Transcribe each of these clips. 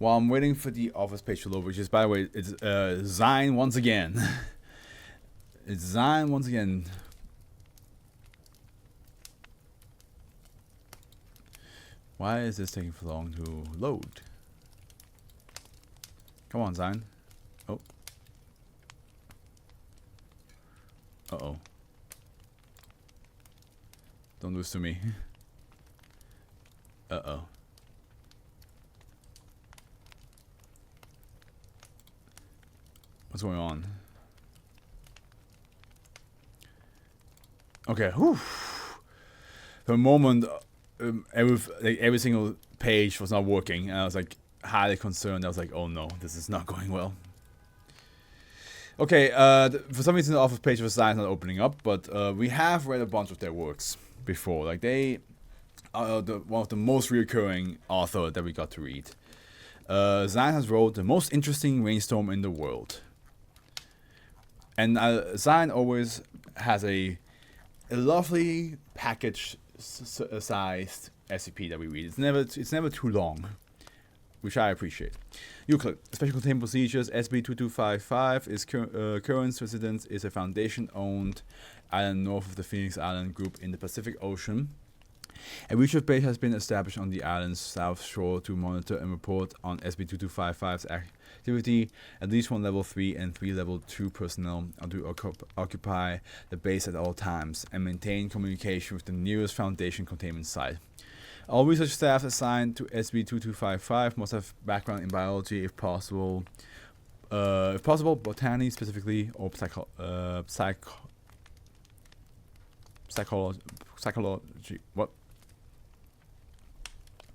While I'm waiting for the office page to load, which is, by the way, it's Zine once again. It's Zine once again. Why is this taking so long to load? Come on, Zine. Oh. Uh-oh. Don't do this to me. Uh-oh. What's going on? Okay, whew. For a moment, every single page was not working, and I was like highly concerned. I was like, oh no, this is not going well. Okay, for some reason the office page of Zion is not opening up, but we have read a bunch of their works before. Like, they are one of the most recurring author that we got to read. Zion has wrote the most interesting Rainstorm in the world. And Zion always has a lovely package sized SCP that we read. It's never too long, which I appreciate. Euclid, Special Containment Procedures, SB2255 is current residence is a Foundation-owned island north of the Phoenix Island group in the Pacific Ocean. A research base has been established on the island's south shore to monitor and report on SB2255's activity. At least one level 3 and 3 level 2 personnel are to occupy the base at all times and maintain communication with the nearest Foundation containment site. All research staff assigned to SB2255 must have background in biology if possible, botany specifically, or psychology. What?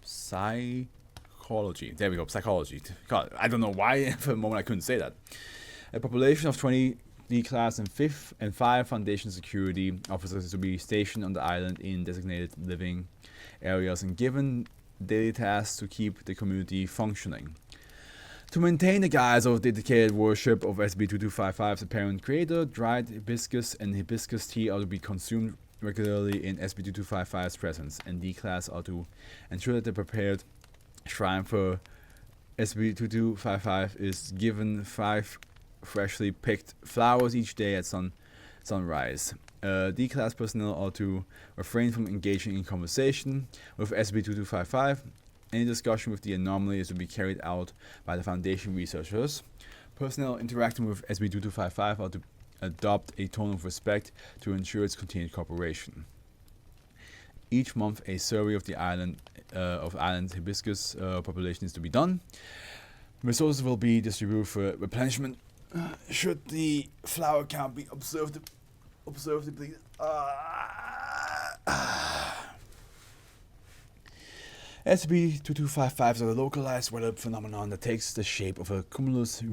Psychology. There we go. Psychology. God, I don't know why for a moment I couldn't say that. A population of 20 D-class and 5 Foundation security officers to be stationed on the island in designated living areas and given daily tasks to keep the community functioning. To maintain the guise of dedicated worship of SB2255's apparent creator, dried hibiscus and hibiscus tea are to be consumed regularly in SB2255's presence, and D-class are to ensure that the prepared shrine for SB2255 is given 5 freshly picked flowers each day at sunrise. D-class personnel are to refrain from engaging in conversation with SB2255. Any discussion with the anomaly is to be carried out by the Foundation researchers. Personnel interacting with SB2255 are to adopt a tone of respect to ensure its continued cooperation. Each month, a survey of the island's hibiscus population is to be done. Resources will be distributed for replenishment should the flower count be observed. Please. SB2255 is a localized weather phenomenon that takes the shape of a cumulus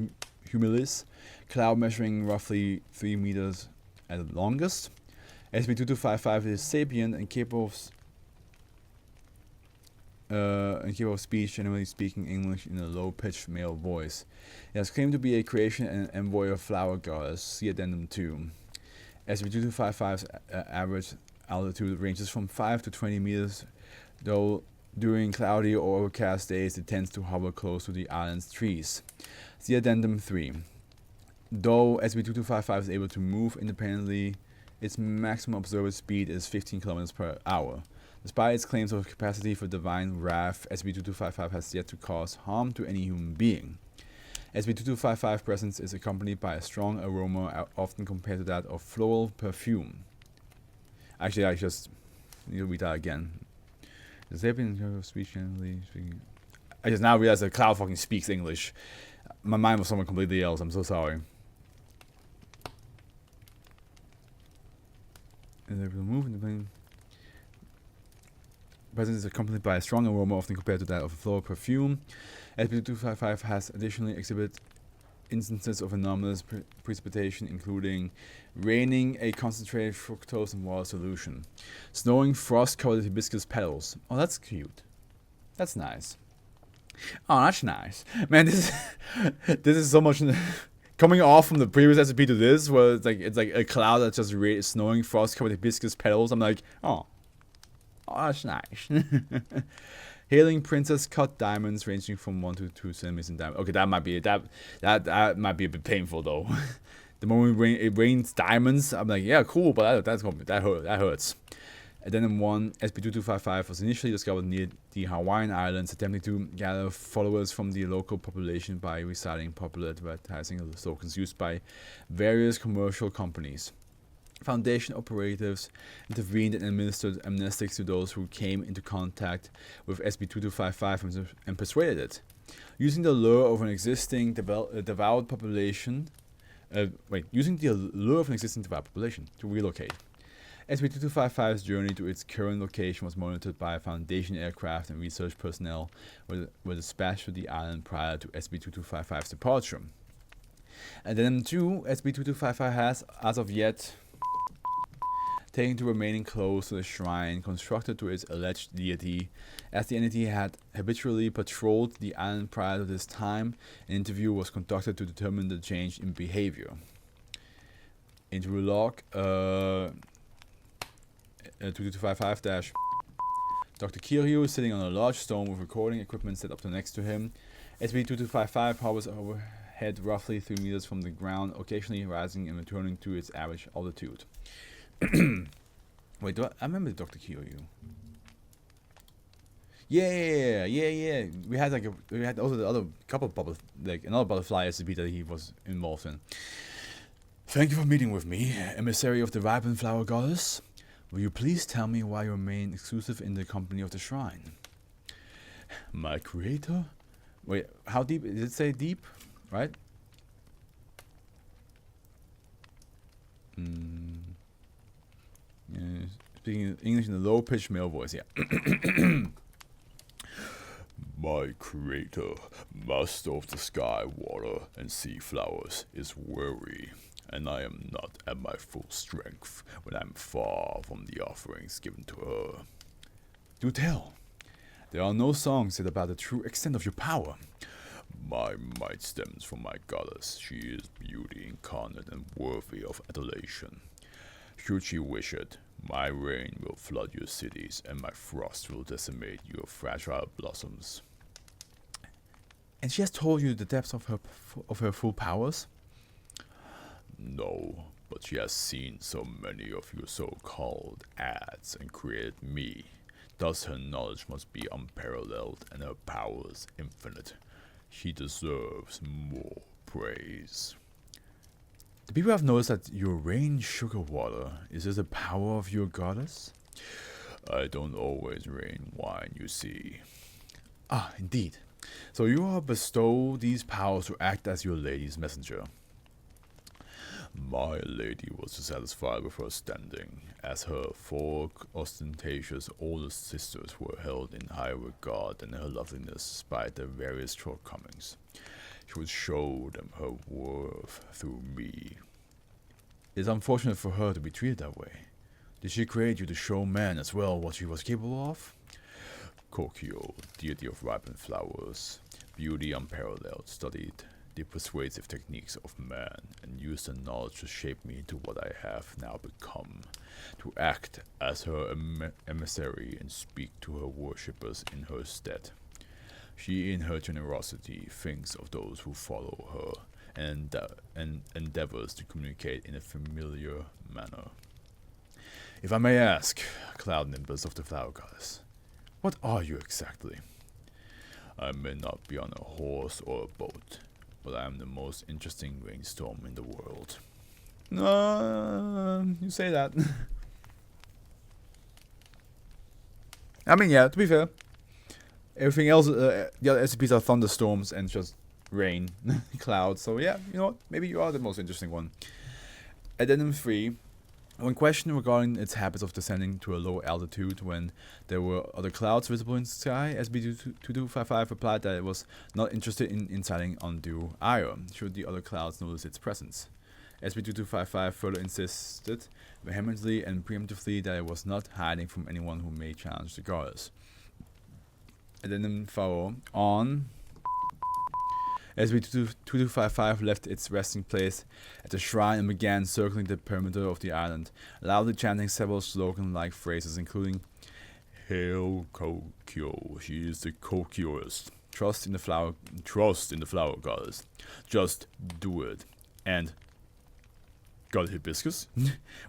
cloud measuring roughly 3 meters at the longest. SB2255 is sapient and capable of speech, generally speaking English in a low-pitched male voice. It has claimed to be a creation and an envoy of Flower Goddess. See Addendum 2. SB2255's average altitude ranges from 5 to 20 meters, though during cloudy or overcast days it tends to hover close to the island's trees. See Addendum 3. Though SB2255 is able to move independently, its maximum observed speed is 15 kilometers per hour. Despite its claims of capacity for divine wrath, SB2255 has yet to cause harm to any human being. SB2255 presence is accompanied by a strong aroma, often compared to that of floral perfume. Actually, I just need to read that again. The sapient speech generally speaking. I just now realize that Cloud fucking speaks English. My mind was somewhere completely else. I'm so sorry. And they will move in the plane. Presence is accompanied by a strong aroma, often compared to that of a floral perfume. SB2255 has additionally exhibited instances of anomalous precipitation, including raining a concentrated fructose and water solution, snowing frost-coated hibiscus petals. Oh, that's cute. That's nice. Oh, that's nice. Man, this is so much coming off from the previous SCP to this, where it's like a cloud that's just snowing frost-coated hibiscus petals. I'm like, oh, that's nice. Hailing princess cut diamonds ranging from 1 to 2 centimeters in diameter. Okay, that might be that might be a bit painful though. The moment it rains diamonds, I'm like, yeah, cool, but that hurts. And then in one, SCP-2255 was initially discovered near the Hawaiian Islands, attempting to gather followers from the local population by reciting popular advertising slogans used by various commercial companies. Foundation operatives intervened and administered amnestics to those who came into contact with SCP-2255 and persuaded it. Using the lure of an existing devout population, to relocate. SCP-2255's journey to its current location was monitored by Foundation aircraft, and research personnel were dispatched to the island prior to SCP-2255's departure. And then 2, SCP-2255 has, as of yet, taken to remaining close to the shrine constructed to its alleged deity. As the entity had habitually patrolled the island prior to this time, an interview was conducted to determine the change in behavior. Interview log 2255- Dr. Kiryu is sitting on a large stone with recording equipment set up next to him. SCP-2255 hovers overhead roughly 3 meters from the ground, occasionally rising and returning to its average altitude. Wait, I remember Dr. Kiryu. Yeah. We had also the other couple of another butterfly SCP that he was involved in. Thank you for meeting with me, emissary of the ripened flower goddess. Will you please tell me why you remain exclusive in the company of the shrine? My creator? Wait, how deep? Did it say deep? Right? Speaking English in a low-pitched male voice, yeah. My creator, master of the sky, water, and sea flowers, is weary, and I am not at my full strength when I am far from the offerings given to her. Do tell. There are no songs said about the true extent of your power. My might stems from my goddess. She is beauty incarnate and worthy of adulation. Should she wish it, my rain will flood your cities, and my frost will decimate your fragile blossoms. And she has told you the depths of her full powers? No, but she has seen so many of your so-called ads and created me. Thus her knowledge must be unparalleled and her powers infinite. She deserves more praise. The people have noticed that your rain sugar water. Is this the power of your goddess? I don't always rain wine, you see. Ah, indeed. So you are bestowed these powers to act as your lady's messenger. My lady was dissatisfied with her standing, as her 4 ostentatious older sisters were held in high regard and her loveliness despite their various shortcomings. She would show them her worth through me. It is unfortunate for her to be treated that way. Did she create you to show men as well what she was capable of? Kokyo, deity of ripened flowers, beauty unparalleled, studied the persuasive techniques of man and used her knowledge to shape me into what I have now become, to act as her emissary and speak to her worshippers in her stead. She, in her generosity, thinks of those who follow her and endeavors to communicate in a familiar manner. If I may ask, cloud nimbus of the flower goddess, what are you exactly? I may not be on a horse or a boat, but I am the most interesting rainstorm in the world. You say that. I mean, yeah, to be fair. Everything else, the other SCPs are thunderstorms and just rain, clouds. So yeah, you know what? Maybe you are the most interesting one. Addendum 3. When questioned regarding its habits of descending to a low altitude when there were other clouds visible in the sky, SCP-2255 replied that it was not interested in inciting undue ire should the other clouds notice its presence. SCP-2255 further insisted vehemently and preemptively that it was not hiding from anyone who may challenge the goddess. Addendum 4. On SCP-2255 left its resting place at the shrine and began circling the perimeter of the island, loudly chanting several slogan-like phrases, including Hail Kokyo. She is the Kokyoist. Trust in the flower goddess. Just do it. And got hibiscus?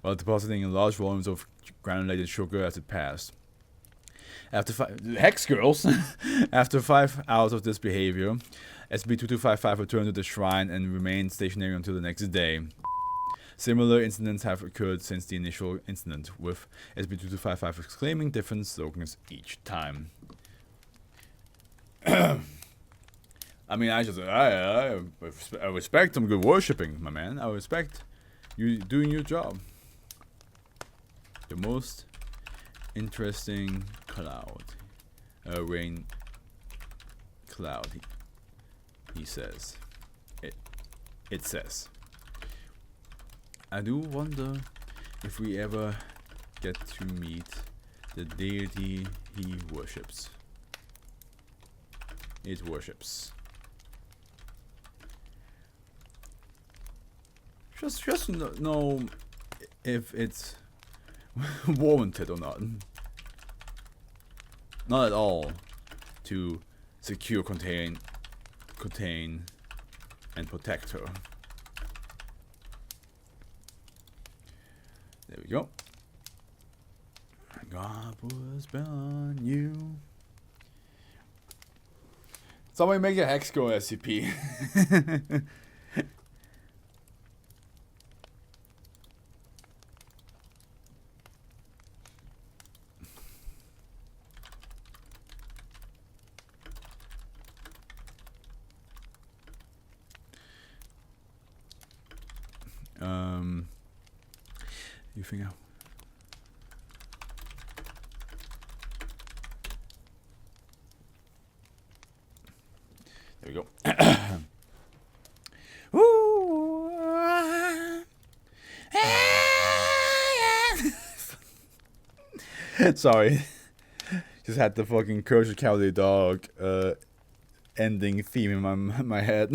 While depositing in large volumes of granulated sugar as it passed. After Hex Girls! After 5 hours of this behavior, SCP-2255 returned to the shrine and remained stationary until the next day. Similar incidents have occurred since the initial incident, with SCP-2255 exclaiming different slogans each time. I mean, I respect some good worshipping, my man. I respect you doing your job. The most interesting cloud. Rain cloud, he says. It says. I do wonder if we ever get to meet the deity he worships. It worships. Just know if it's warranted or not. Not at all to secure, contain, and protect her. There we go. God was on you. Somebody make a Hex Girl SCP. You think out. There we go. Sorry. Just had the fucking Courage the Cowardly Dog ending theme in my head.